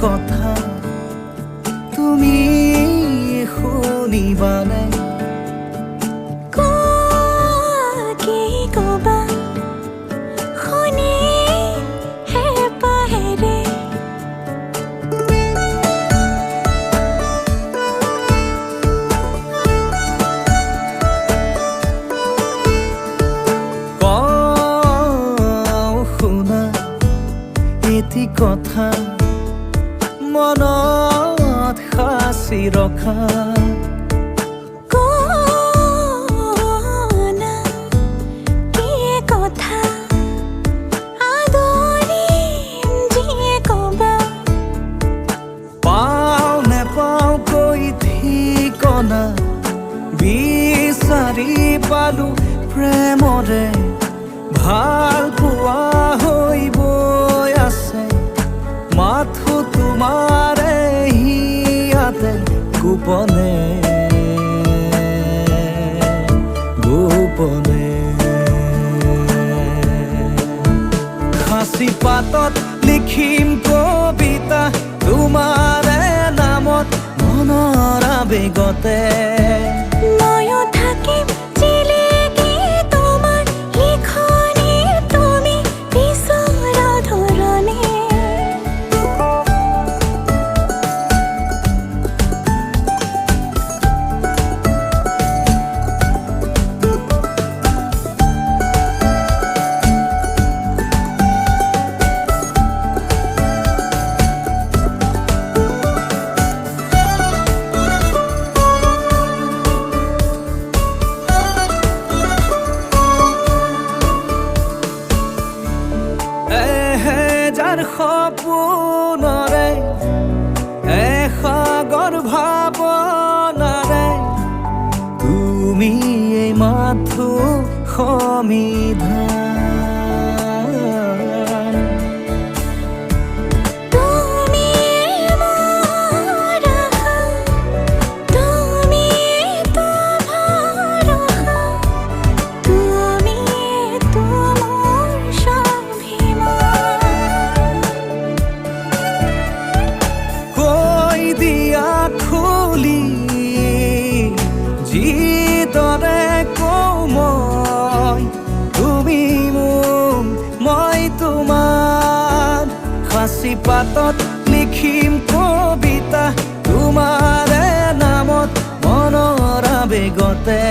কথা তুমি শুনিবানে কি কবা শুনি হেঁপাহেৰে শুনা এটি কথা মনত সাঁচি ৰখা কোনা কি কথা আদৰিম যিয়ে কবা পাওঁ নেপাওঁ কৈ ঠিকনা বিচাৰি পালো প্ৰেমৰে ভাল পোৱা হৈ বৈ আছে মাথো তোমাৰে হিয়াতে গোপনে গোপনে সাঁচি পাতত লিখিম কবিতা তোমাৰে নামত মনৰ আবেগতে ময়ো থাকিম জিলিকি তোমাৰ লিখনিৰ তুমি বিচৰা ধৰণে যাৰ সপোনৰে এসাগৰ ভাৱনাৰে তুমি এই মাথো সমিধান তুমি মোৰ আশা তুমি তো ভৰসা তুমি তো মোৰ স্বাভিমান কৈ দিয়া খুলি যিদৰে কওঁ মই তুমি মোক মই তোমাৰ সাঁচি পাতত লিখিম কবিতা তোমাৰে নামত মনৰ আবেগতে